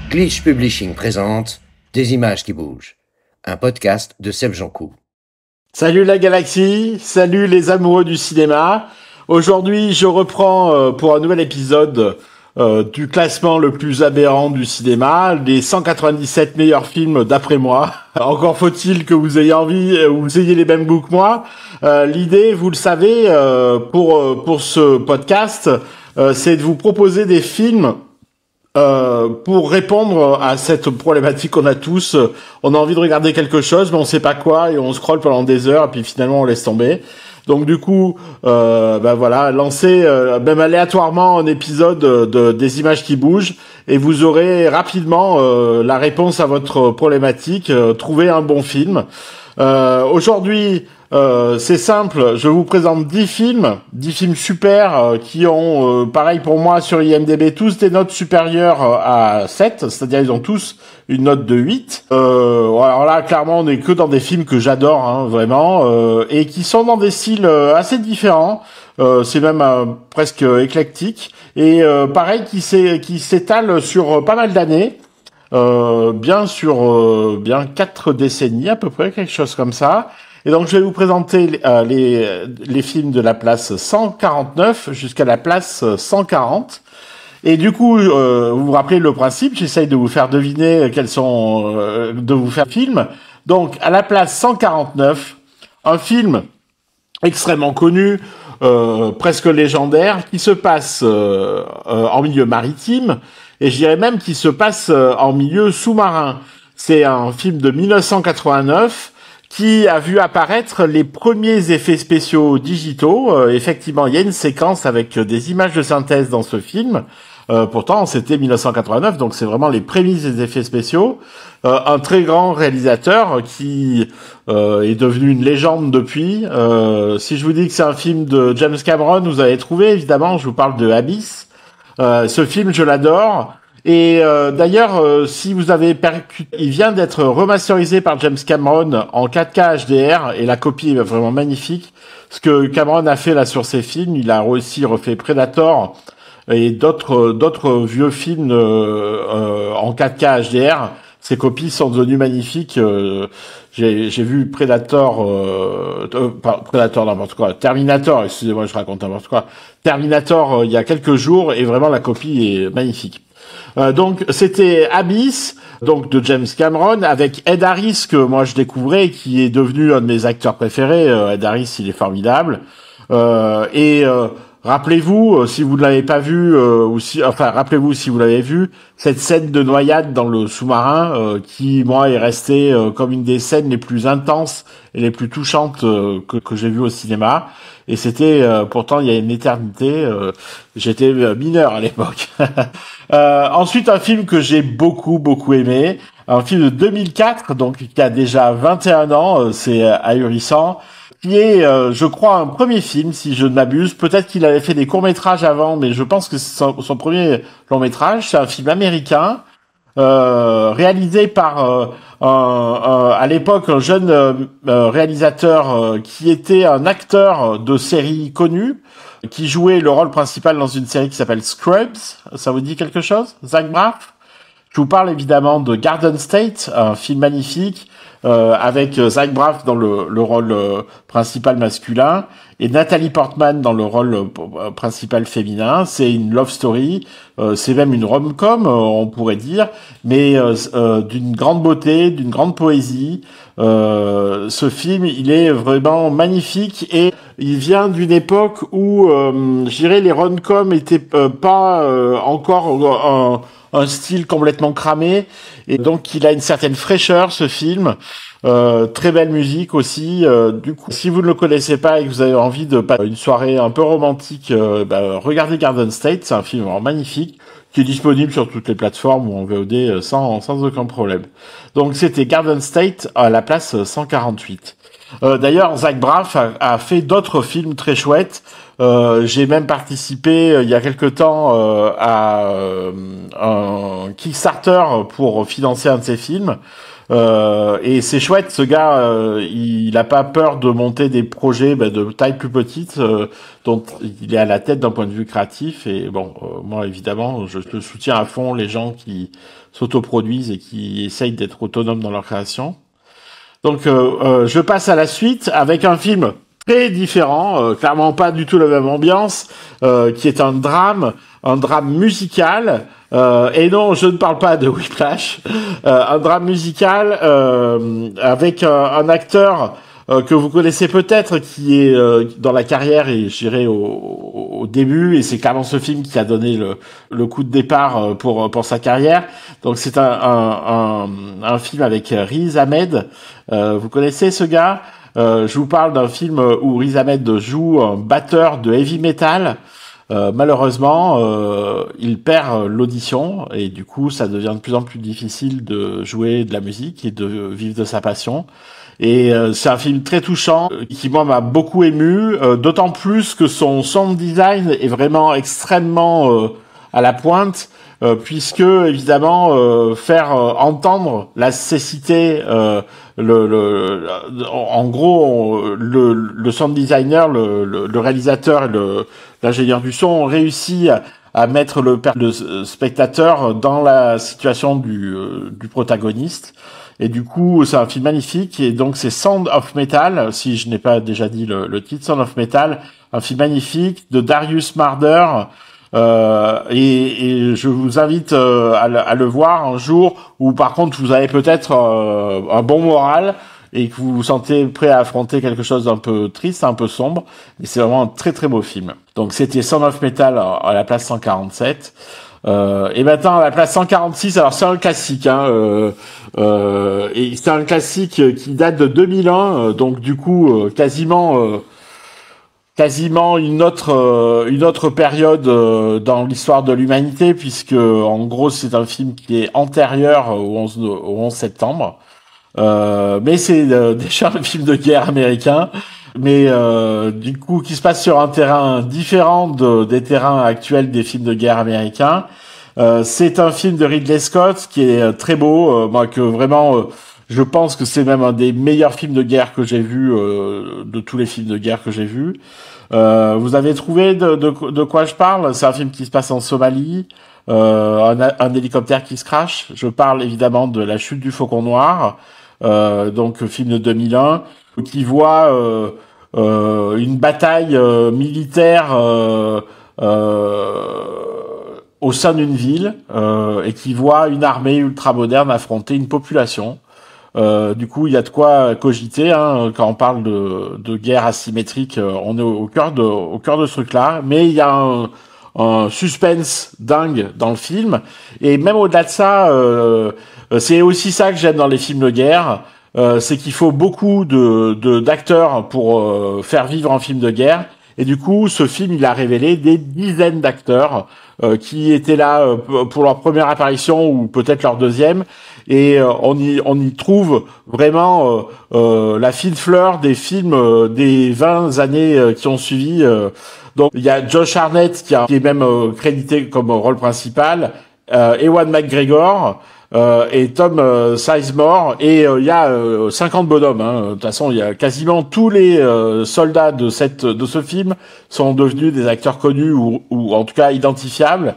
Glitch Publishing présente Des images qui bougent, un podcast de Seb Jancoux. Salut la galaxie, salut les amoureux du cinéma. Aujourd'hui, je reprends pour un nouvel épisode du classement le plus aberrant du cinéma, les 197 meilleurs films d'après moi. Encore faut-il que vous ayez envie, vous ayez les mêmes goûts que moi. L'idée, vous le savez, pour ce podcast, c'est de vous proposer des films pour répondre à cette problématique qu'on a tous. On a envie de regarder quelque chose, mais on sait pas quoi, et on scrolle pendant des heures, et puis finalement on laisse tomber. Donc du coup, voilà, lancez même aléatoirement un épisode des images qui bougent, et vous aurez rapidement la réponse à votre problématique. Trouvez un bon film. Aujourd'hui, c'est simple, je vous présente 10 films super qui ont, pareil pour moi sur IMDb, tous des notes supérieures à 7, c'est-à-dire ils ont tous une note de 8. Alors là, clairement, on n'est que dans des films que j'adore, hein, vraiment, et qui sont dans des styles assez différents. C'est même presque éclectique, et pareil, qui s'étale sur pas mal d'années. Bien 4 décennies à peu près, quelque chose comme ça. Et donc je vais vous présenter les films de la place 149 jusqu'à la place 140. Et du coup, vous vous rappelez le principe, j'essaye de vous faire deviner de vous faire film. Donc à la place 149, un film extrêmement connu, presque légendaire, qui se passe en milieu maritime, et je dirais même qu'il se passe en milieu sous-marin. C'est un film de 1989 qui a vu apparaître les premiers effets spéciaux digitaux. Effectivement, il y a une séquence avec des images de synthèse dans ce film. Pourtant, c'était 1989, donc c'est vraiment les prémices des effets spéciaux. Un très grand réalisateur qui est devenu une légende depuis. Si je vous dis que c'est un film de James Cameron, vous avez trouvé, évidemment, je vous parle de Abyss. Ce film, je l'adore. Et d'ailleurs, si vous avez il vient d'être remasterisé par James Cameron en 4K HDR, et la copie est vraiment magnifique. Ce que Cameron a fait là sur ses films, il a aussi refait Predator et d'autres vieux films en 4K HDR. Ces copies sont devenues magnifiques. J'ai vu Predator, n'importe quoi, Terminator, excusez-moi, je raconte n'importe quoi. Terminator il y a quelques jours, et vraiment la copie est magnifique. Donc c'était Abyss, donc de James Cameron, avec Ed Harris, que moi je découvrais, qui est devenu un de mes acteurs préférés. Ed Harris, il est formidable. Rappelez-vous, si vous ne l'avez pas vu, rappelez-vous si vous l'avez vu, cette scène de noyade dans le sous-marin, qui, moi, est restée comme une des scènes les plus intenses et les plus touchantes que j'ai vues au cinéma. Et c'était, pourtant, il y a une éternité. J'étais mineur à l'époque. Ensuite, un film que j'ai beaucoup aimé, un film de 2004, donc qui a déjà 21 ans, c'est ahurissant, qui est, je crois, un premier film, si je ne m'abuse. Peut-être qu'il avait fait des courts-métrages avant, mais je pense que c'est son premier long-métrage. C'est un film américain, réalisé par à l'époque un jeune réalisateur qui était un acteur de série connu, qui jouait le rôle principal dans une série qui s'appelle Scrubs. Ça vous dit quelque chose, Zach Braff? Je vous parle évidemment de Garden State, un film magnifique, avec Zach Braff dans le rôle principal masculin et Natalie Portman dans le rôle principal féminin. C'est une love story, c'est même une rom-com, on pourrait dire, mais d'une grande beauté, d'une grande poésie. Ce film, il est vraiment magnifique, et il vient d'une époque où, je dirais, les rom-com étaient pas encore un style complètement cramé, et donc il a une certaine fraîcheur, ce film. Très belle musique aussi. Du coup, si vous ne le connaissez pas et que vous avez envie de passer une soirée un peu romantique, regardez Garden State. C'est un film vraiment magnifique qui est disponible sur toutes les plateformes ou en VOD sans aucun problème. Donc c'était Garden State à la place 148. D'ailleurs, Zach Braff a fait d'autres films très chouettes. J'ai même participé il y a quelque temps à un Kickstarter pour financer un de ses films. Et c'est chouette, ce gars, il a pas peur de monter des projets de taille plus petite, dont il est à la tête d'un point de vue créatif. Et bon, moi évidemment, je soutiens à fond les gens qui s'autoproduisent et qui essayent d'être autonomes dans leur création. Donc je passe à la suite avec un film très différent, clairement pas du tout la même ambiance, qui est un drame musical. Et non, je ne parle pas de Whiplash. Un drame musical avec un acteur que vous connaissez peut-être, qui est dans la carrière et je dirais au début, et c'est clairement ce film qui a donné le coup de départ pour sa carrière. Donc c'est un film avec Riz Ahmed. Vous connaissez ce gars? Je vous parle d'un film où Riz Ahmed joue un batteur de heavy metal. Malheureusement, il perd l'audition et du coup, ça devient de plus en plus difficile de jouer de la musique et de vivre de sa passion. Et c'est un film très touchant qui, moi, m'a beaucoup ému, d'autant plus que son sound design est vraiment extrêmement à la pointe, puisque, évidemment, faire entendre la cécité, en gros, le sound designer, le réalisateur et l'ingénieur du son ont réussi à mettre le spectateur dans la situation du protagoniste. Et du coup, c'est un film magnifique. Et donc, c'est Sound of Metal, si je n'ai pas déjà dit le titre, Sound of Metal, un film magnifique de Darius Marder. Et je vous invite à le voir un jour où, par contre, vous avez peut-être un bon moral et que vous vous sentez prêt à affronter quelque chose d'un peu triste, un peu sombre. Et c'est vraiment un très très beau film. Donc, c'était Sound of Metal à la place 147. Et maintenant à la place 146, alors c'est un classique, et c'est un classique qui date de 2001, donc du coup quasiment une autre période dans l'histoire de l'humanité, puisque en gros c'est un film qui est antérieur au 11 septembre, mais c'est déjà un film de guerre américain. Mais du coup, qui se passe sur un terrain différent des terrains actuels des films de guerre américains. C'est un film de Ridley Scott qui est très beau, moi que vraiment, je pense que c'est même un des meilleurs films de guerre que j'ai vu, de tous les films de guerre que j'ai vus. Vous avez trouvé de quoi je parle? C'est un film qui se passe en Somalie, un hélicoptère qui se crache. Je parle évidemment de La Chute du Faucon Noir, donc film de 2001, qui voit une bataille militaire au sein d'une ville et qui voit une armée ultramoderne affronter une population. Du coup, il y a de quoi cogiter quand on parle de guerre asymétrique. On est au cœur de ce truc-là, mais il y a un suspense dingue dans le film. Et même au-delà de ça, c'est aussi ça que j'aime dans les films de guerre. C'est qu'il faut beaucoup d'acteurs pour faire vivre un film de guerre. Et du coup, ce film, il a révélé des dizaines d'acteurs qui étaient là pour leur première apparition ou peut-être leur deuxième. Et on y trouve vraiment la fine fleur des films des 20 années qui ont suivi. Donc, il y a Josh Hartnett qui est même crédité comme rôle principal, Ewan McGregor, et Tom Sizemore, et il y a 50 bonhommes. De toute façon, il y a quasiment tous les soldats de ce film sont devenus des acteurs connus ou en tout cas identifiables.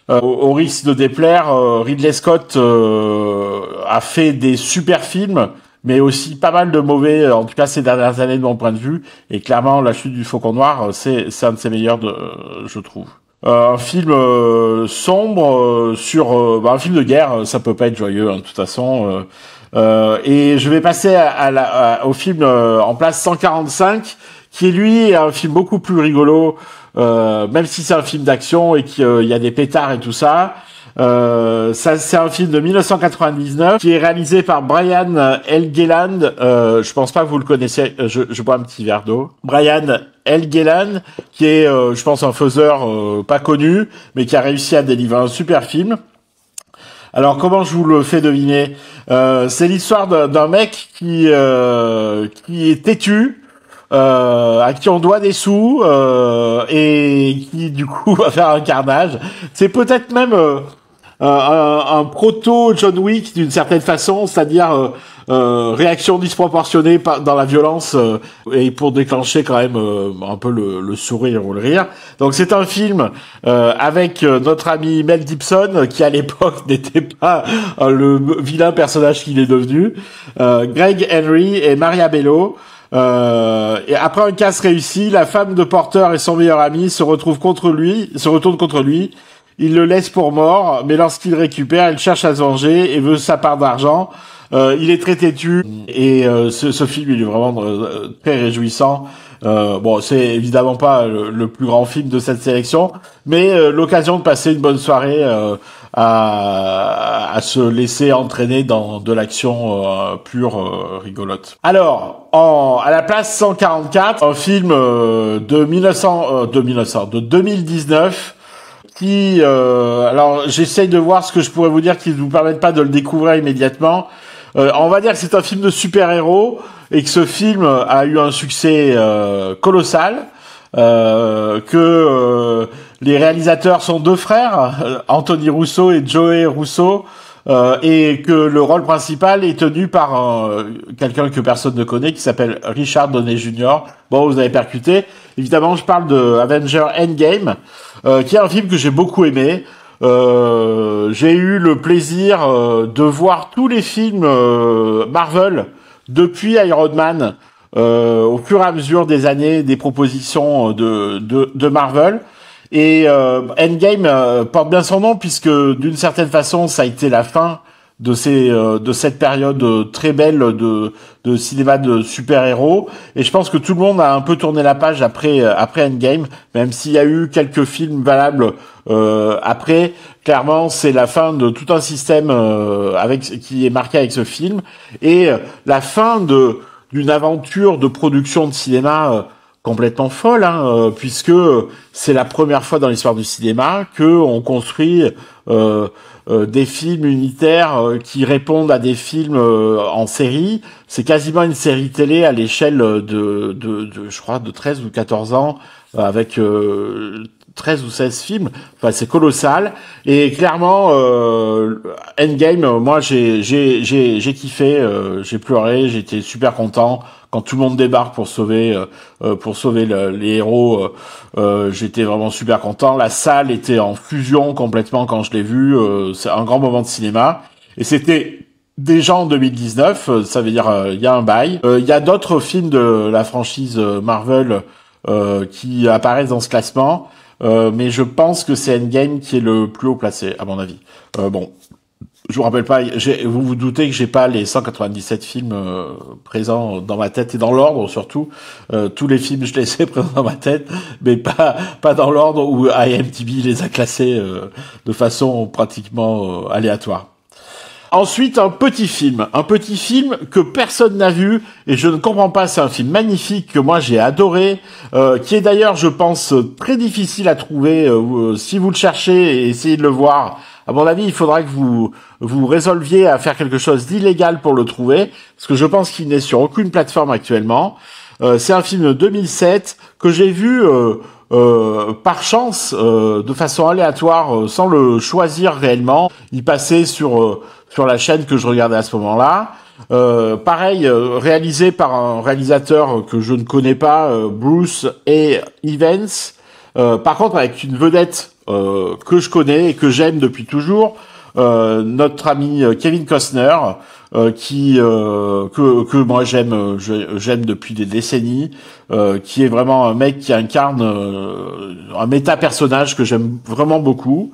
Au risque de déplaire, Ridley Scott a fait des super films, mais aussi pas mal de mauvais, en tout cas ces dernières années de mon point de vue. Et clairement, La Chute du Faucon Noir, c'est un de ses meilleurs, je trouve. Un film sombre sur un film de guerre, ça peut pas être joyeux de toute façon. Et je vais passer au film en place 145, qui lui est un film beaucoup plus rigolo, même si c'est un film d'action et qu'il y a des pétards et tout ça. C'est un film de 1999 qui est réalisé par Brian Helgeland. Je pense pas que vous le connaissez. Je bois un petit verre d'eau. Brian Helgeland, qui est, je pense, un faiseur pas connu, mais qui a réussi à délivrer un super film. Alors, comment je vous le fais deviner? C'est l'histoire d'un mec qui est têtu, à qui on doit des sous, et qui, du coup, va faire un carnage. C'est peut-être même un proto John Wick d'une certaine façon, c'est-à-dire réaction disproportionnée dans la violence et pour déclencher quand même un peu le sourire ou le rire. Donc c'est un film avec notre ami Mel Gibson qui à l'époque n'était pas le vilain personnage qu'il est devenu, Greg Henry et Maria Bello. Et après un casse réussi, la femme de Porter et son meilleur ami se retournent contre lui. Il le laisse pour mort, mais lorsqu'il récupère, elle cherche à se venger et veut sa part d'argent. Il est très têtu et ce film il est vraiment très réjouissant. Bon, c'est évidemment pas le plus grand film de cette sélection, mais l'occasion de passer une bonne soirée à se laisser entraîner dans de l'action pure rigolote. Alors, à la place 144, un film de 2019 qui alors j'essaye de voir ce que je pourrais vous dire qui ne vous permette pas de le découvrir immédiatement. On va dire que c'est un film de super-héros et que ce film a eu un succès colossal, que les réalisateurs sont deux frères, Anthony Russo et Joey Russo, et que le rôle principal est tenu par quelqu'un que personne ne connaît qui s'appelle Richard Downey Jr. Bon, vous avez percuté. Évidemment, je parle de Avengers Endgame, qui est un film que j'ai beaucoup aimé. J'ai eu le plaisir de voir tous les films Marvel depuis Iron Man au fur et à mesure des années, des propositions de Marvel. Et Endgame porte bien son nom puisque d'une certaine façon ça a été la fin de cette période très belle de cinéma de super-héros, et je pense que tout le monde a un peu tourné la page après Endgame, même s'il y a eu quelques films valables après. Clairement, c'est la fin de tout un système qui est marqué avec ce film, et la fin d'une aventure de production de cinéma complètement folle, puisque c'est la première fois dans l'histoire du cinéma que on construit des films unitaires qui répondent à des films en série. C'est quasiment une série télé à l'échelle de je crois de 13 ou 14 ans, avec 13 ou 16 films. Enfin, c'est colossal. Et clairement, Endgame, moi j'ai kiffé, j'ai pleuré, j'étais super content quand tout le monde débarque pour sauver les héros. J'étais vraiment super content. La salle était en fusion complètement quand je l'ai vu. C'est un grand moment de cinéma. Et c'était déjà en 2019, ça veut dire il y a un bail. Il y a d'autres films de la franchise Marvel qui apparaissent dans ce classement. Mais je pense que c'est Endgame qui est le plus haut placé, à mon avis. Bon, je vous rappelle pas, vous vous doutez que j'ai pas les 197 films présents dans ma tête et dans l'ordre surtout. Tous les films, je les ai présents dans ma tête, mais pas dans l'ordre où IMDb les a classés de façon pratiquement aléatoire. Ensuite, un petit film que personne n'a vu, et je ne comprends pas, c'est un film magnifique que moi j'ai adoré, qui est d'ailleurs, je pense, très difficile à trouver. Si vous le cherchez et essayez de le voir, à mon avis, il faudra que vous résolviez à faire quelque chose d'illégal pour le trouver, parce que je pense qu'il n'est sur aucune plateforme actuellement. C'est un film de 2007 que j'ai vu par chance, de façon aléatoire, sans le choisir réellement. Il passait sur la chaîne que je regardais à ce moment-là. Pareil, réalisé par un réalisateur que je ne connais pas, Bruce A. Evans. Par contre, avec une vedette que je connais et que j'aime depuis toujours, notre ami Kevin Costner, que moi j'aime depuis des décennies, qui est vraiment un mec qui incarne un méta-personnage que j'aime vraiment beaucoup.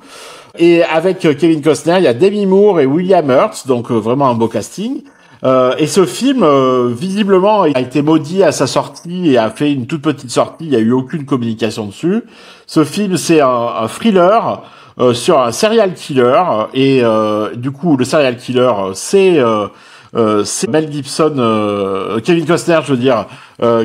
Et avec Kevin Costner, il y a Demi Moore et William Hurt, donc vraiment un beau casting. Et ce film, visiblement, a été maudit à sa sortie et a fait une toute petite sortie. Il n'y a eu aucune communication dessus. Ce film, c'est un thriller sur un serial killer. Et du coup, le serial killer, c'est Mel Gibson, Kevin Costner, je veux dire,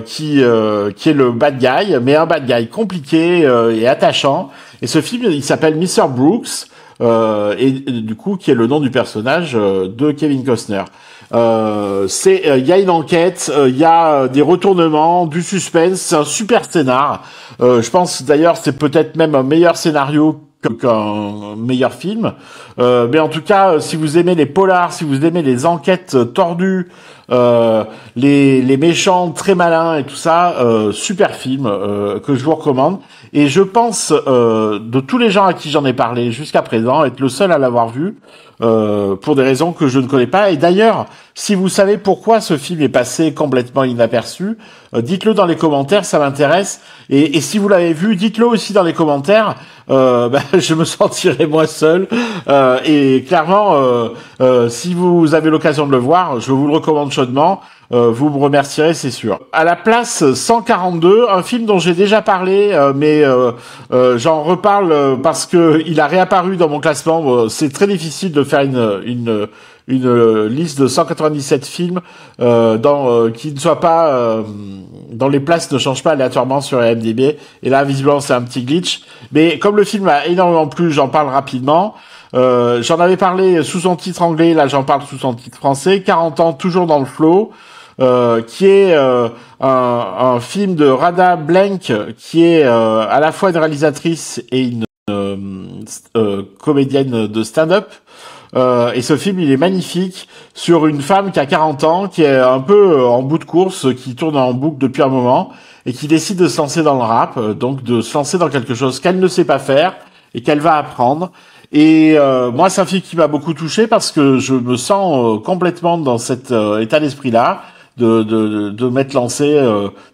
qui est le bad guy, mais un bad guy compliqué et attachant. Et ce film, il s'appelle Mr. Brooks, et du coup, qui est le nom du personnage de Kevin Costner. Il y a une enquête, il y a des retournements, du suspense, c'est un super scénar. Je pense d'ailleurs c'est peut-être même un meilleur scénario qu'un meilleur film. Mais en tout cas, si vous aimez les polars, si vous aimez les enquêtes tordues, les méchants très malins et tout ça, super film que je vous recommande. Et je pense, de tous les gens à qui j'en ai parlé jusqu'à présent, être le seul à l'avoir vu, pour des raisons que je ne connais pas. Et d'ailleurs, si vous savez pourquoi ce film est passé complètement inaperçu, dites-le dans les commentaires, ça m'intéresse. Et si vous l'avez vu, dites-le aussi dans les commentaires. Je me sentirai moins seul. Et clairement, si vous avez l'occasion de le voir, je vous le recommande chaudement. Vous me remercierez, c'est sûr. À la place 142, un film dont j'ai déjà parlé, mais j'en reparle parce que il a réapparu dans mon classement. C'est très difficile de faire une liste de 197 films qui ne soient pas dont les places ne changent pas aléatoirement sur IMDb. Et là, visiblement, c'est un petit glitch. Mais comme le film a énormément plu, j'en parle rapidement. J'en avais parlé sous son titre anglais, là j'en parle sous son titre français. 40 ans, toujours dans le flow. Qui est un film de Radha Blank, qui est à la fois une réalisatrice et une comédienne de stand-up. Et ce film, il est magnifique, sur une femme qui a 40 ans, qui est un peu en bout de course, qui tourne en boucle depuis un moment, et qui décide de se lancer dans le rap, donc de se lancer dans quelque chose qu'elle ne sait pas faire, et qu'elle va apprendre. Et moi, c'est un film qui m'a beaucoup touché, parce que je me sens complètement dans cet état d'esprit-là, de m'être lancé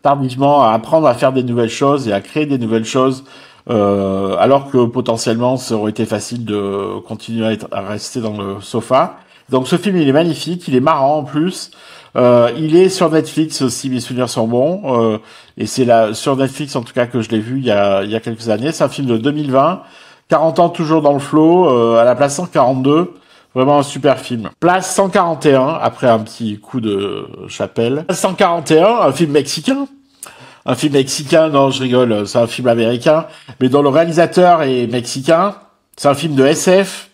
tardivement à apprendre à faire des nouvelles choses et à créer des nouvelles choses, alors que potentiellement ça aurait été facile de continuer à rester dans le sofa. Donc ce film, il est magnifique, il est marrant en plus. Il est sur Netflix si mes souvenirs sont bons, et c'est là sur Netflix en tout cas que je l'ai vu il y a quelques années. C'est un film de 2020, 40 ans toujours dans le flow, à la place 142. Vraiment un super film. Place 141, après un petit coup de chapelle. Place 141, un film mexicain. Un film mexicain, non, je rigole, c'est un film américain, mais dont le réalisateur est mexicain. C'est un film de SF,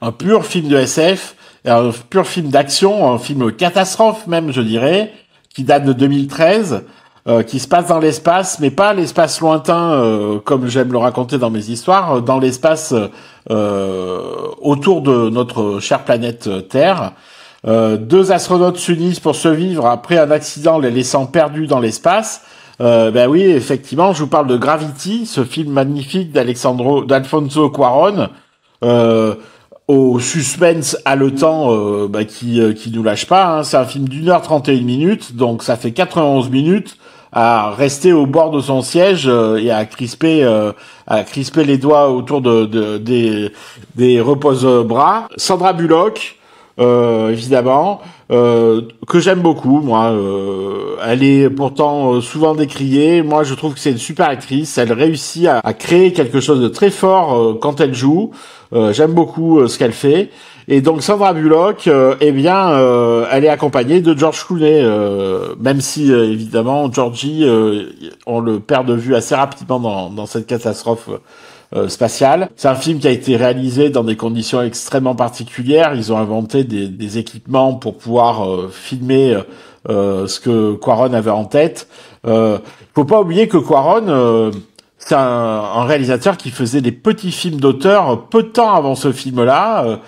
un pur film de SF, un pur film d'action, un film catastrophe même, je dirais, qui date de 2013, qui se passe dans l'espace, mais pas l'espace lointain, comme j'aime le raconter dans mes histoires, dans l'espace autour de notre chère planète Terre. Deux astronautes s'unissent pour survivre après un accident les laissant perdus dans l'espace. Ben oui, effectivement, je vous parle de Gravity, ce film magnifique d'Alfonso Cuarón, au suspense haletant, qui nous lâche pas. Hein. C'est un film d'1h31, donc ça fait 91 minutes à rester au bord de son siège et à crisper les doigts autour des repose-bras. Sandra Bullock, évidemment, que j'aime beaucoup, moi. Elle est pourtant souvent décriée. Moi, je trouve que c'est une super actrice. Elle réussit à créer quelque chose de très fort quand elle joue. J'aime beaucoup ce qu'elle fait. Et donc Sandra Bullock, elle est accompagnée de George Clooney, même si évidemment Georgie, on le perd de vue assez rapidement dans cette catastrophe spatiale. C'est un film qui a été réalisé dans des conditions extrêmement particulières. Ils ont inventé des équipements pour pouvoir filmer ce que Cuarón avait en tête. Faut pas oublier que Cuarón, c'est un réalisateur qui faisait des petits films d'auteur peu de temps avant ce film-là.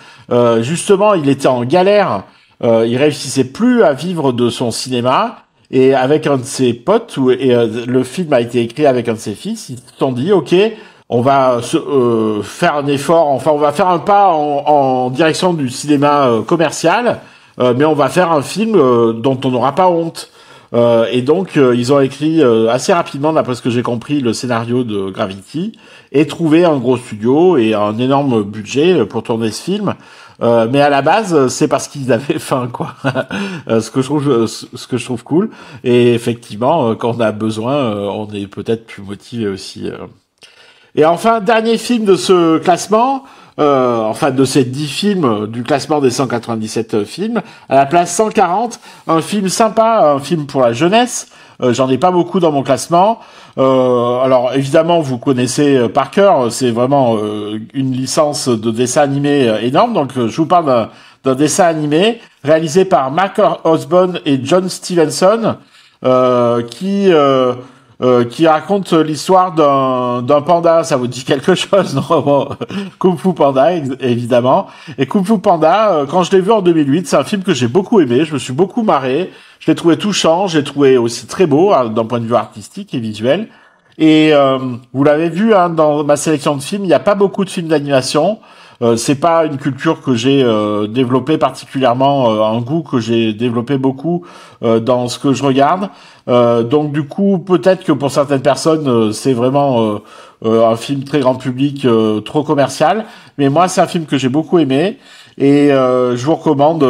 Justement, il était en galère. Il réussissait plus à vivre de son cinéma. Et avec un de ses potes, le film a été écrit avec un de ses fils, ils se sont dit, OK, on va faire un effort, enfin on va faire un pas en direction du cinéma commercial, mais on va faire un film dont on n'aura pas honte. Et donc ils ont écrit assez rapidement, d'après ce que j'ai compris, le scénario de Gravity et trouvé un gros studio et un énorme budget pour tourner ce film. Mais à la base, c'est parce qu'ils avaient faim, quoi. Ce que je trouve cool. Et effectivement, quand on a besoin, on est peut-être plus motivé aussi. Et enfin, dernier film de ce classement, de ces 10 films du classement des 197 films, à la place 140, un film sympa, un film pour la jeunesse. J'en ai pas beaucoup dans mon classement. Alors évidemment, vous connaissez par cœur, c'est vraiment une licence de dessin animé énorme. Donc je vous parle d'un dessin animé réalisé par Mark Osborne et John Stevenson, qui qui raconte l'histoire d'un panda. Ça vous dit quelque chose, non? Bon, Kung Fu Panda, évidemment. Et Kung Fu Panda, quand je l'ai vu en 2008, c'est un film que j'ai beaucoup aimé. Je me suis beaucoup marré. Je l'ai trouvé touchant. Je l'ai trouvé aussi très beau, hein, d'un point de vue artistique et visuel. Et vous l'avez vu, hein, dans ma sélection de films, il n'y a pas beaucoup de films d'animation. C'est pas une culture que j'ai développée particulièrement, un goût que j'ai développé beaucoup dans ce que je regarde. Donc du coup, peut-être que pour certaines personnes, c'est vraiment un film très grand public, trop commercial. Mais moi, c'est un film que j'ai beaucoup aimé. Et je vous recommande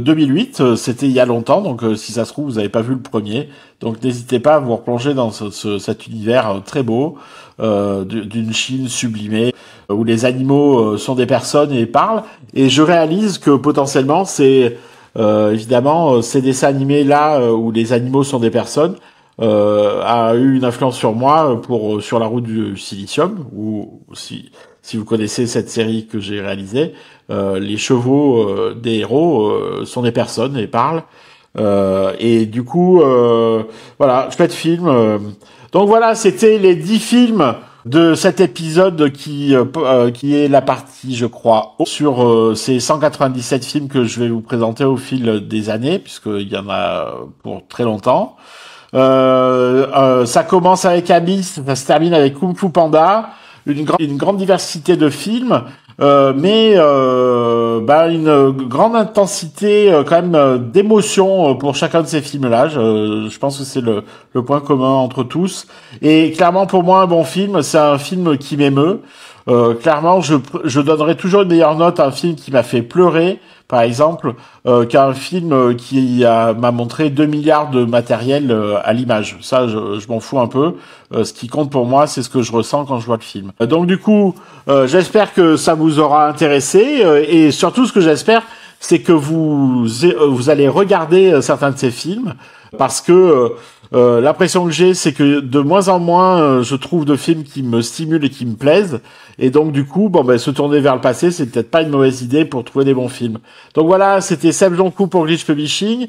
2008, c'était il y a longtemps, donc si ça se trouve, vous n'avez pas vu le premier. Donc n'hésitez pas à vous replonger dans cet univers très beau, d'une Chine sublimée, où les animaux sont des personnes et parlent. Et je réalise que potentiellement, c'est évidemment ces dessins animés là où les animaux sont des personnes a eu une influence sur moi sur la route du silicium, ou si vous connaissez cette série que j'ai réalisée, les chevaux des héros sont des personnes et parlent. Et du coup, voilà, chouette film. Donc voilà, c'était les 10 films de cet épisode qui est la partie, je crois, sur ces 197 films que je vais vous présenter au fil des années, puisqu'il y en a pour très longtemps. Ça commence avec Abyss, ça se termine avec Kung Fu Panda, une grande diversité de films, mais une grande intensité quand même d'émotion pour chacun de ces films-là. Je pense que c'est le point commun entre tous. Et clairement, pour moi, un bon film, c'est un film qui m'émeut. Clairement, je donnerai toujours une meilleure note à un film qui m'a fait pleurer, par exemple, qu'à un film qui m'a montré 2 milliards de matériel à l'image. Ça, je m'en fous un peu. Ce qui compte pour moi, c'est ce que je ressens quand je vois le film. Donc du coup, j'espère que ça vous aura intéressé, et surtout ce que j'espère, c'est que vous allez regarder certains de ces films, parce que l'impression que j'ai, c'est que de moins en moins, je trouve de films qui me stimulent et qui me plaisent. Et donc, du coup, se tourner vers le passé, c'est peut-être pas une mauvaise idée pour trouver des bons films. Donc voilà, c'était Seb Jonkou pour Glitch Publishing.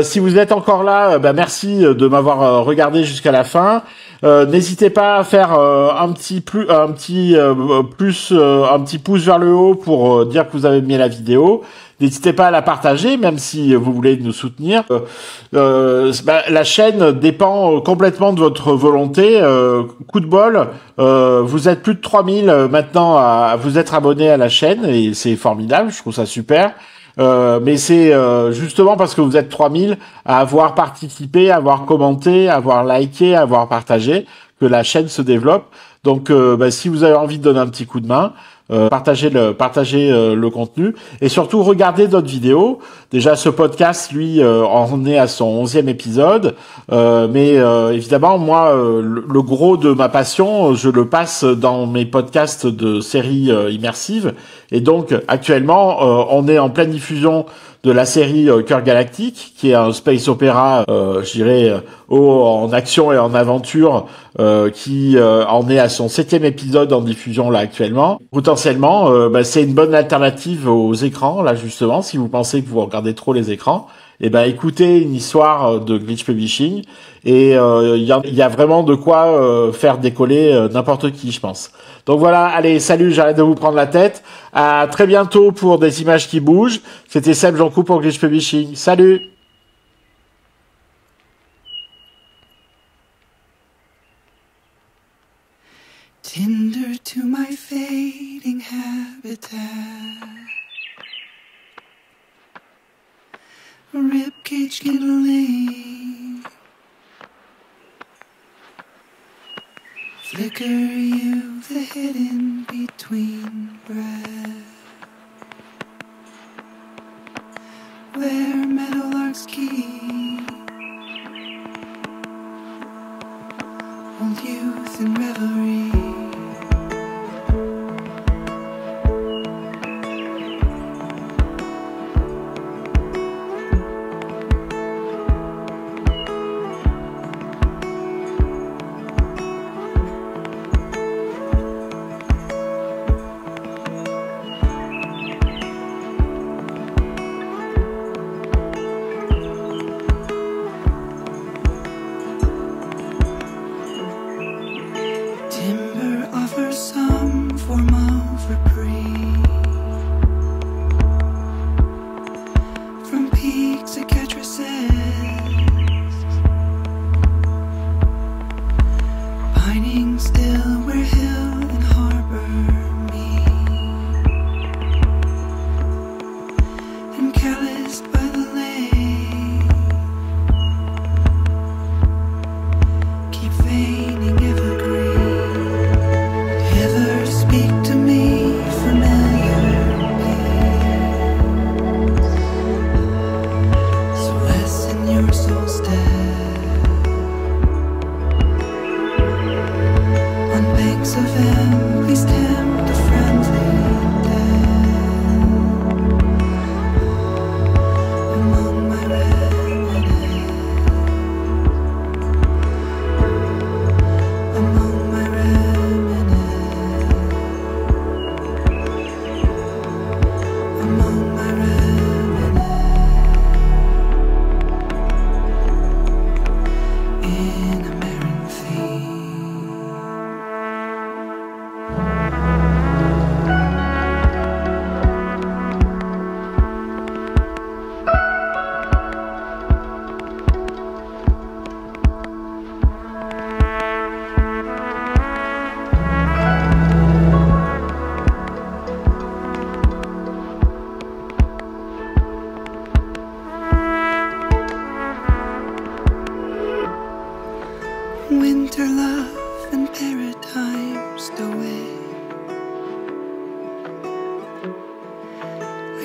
Si vous êtes encore là, merci de m'avoir regardé jusqu'à la fin. N'hésitez pas à faire un petit pouce vers le haut pour dire que vous avez aimé la vidéo. N'hésitez pas à la partager, même si vous voulez nous soutenir. La chaîne dépend complètement de votre volonté. Coup de bol, vous êtes plus de 3000 maintenant à vous être abonnés à la chaîne, et c'est formidable, je trouve ça super. Mais c'est justement parce que vous êtes 3000 à avoir participé, à avoir commenté, à avoir liké, à avoir partagé, que la chaîne se développe. Donc si vous avez envie de donner un petit coup de main, partagez le contenu, et surtout regardez d'autres vidéos. Déjà, ce podcast, lui, en est à son 11e épisode, mais évidemment, moi, le gros de ma passion, je le passe dans mes podcasts de séries immersives. Et donc, actuellement, on est en pleine diffusion de la série Cœur Galactique, qui est un space opéra, je dirais, en action et en aventure, qui en est à son 7e épisode en diffusion là actuellement. Potentiellement, c'est une bonne alternative aux écrans, là justement, si vous pensez que vous regardez trop les écrans. Écoutez une histoire de Glitch Publishing, et il y a vraiment de quoi faire décoller n'importe qui, je pense. Donc voilà, allez, salut, j'arrête de vous prendre la tête. À très bientôt pour des images qui bougent. C'était Seb Jonkou pour Glitch Publishing. Salut! Tinder to my fading habitat, ribcage kindling, flicker you the hidden between breath, where meadowlarks keep old youth in revelry.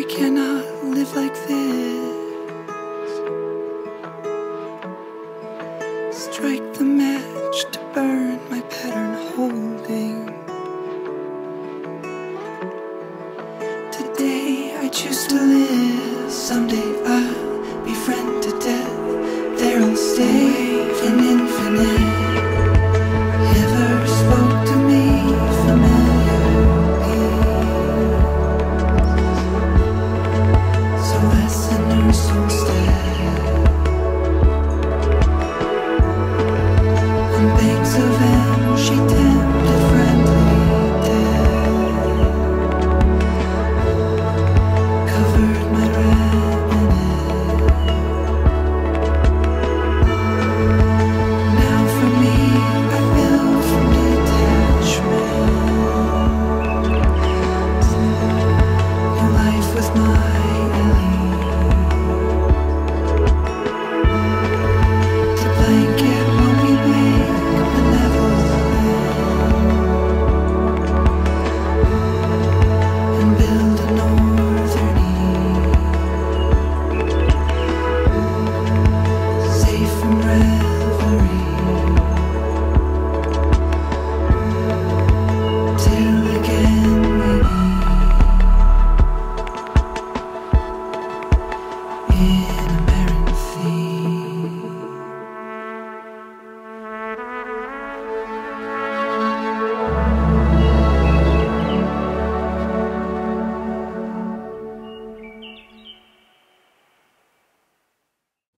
cannot live like this. Strike the match to burn my pattern holding. Today I choose to live. Someday I'll be friend to death. There I'll stay in infinite. Ever spoke to me familiar peace. So listen her soul step on banks of M. She tempted friendly death. Covered my rabbit. Now for me, I build from detachment. New life with my Ellie. The blanket won't be made benevolent. And build a northern Eve. Safe from reverie. Till again we meet.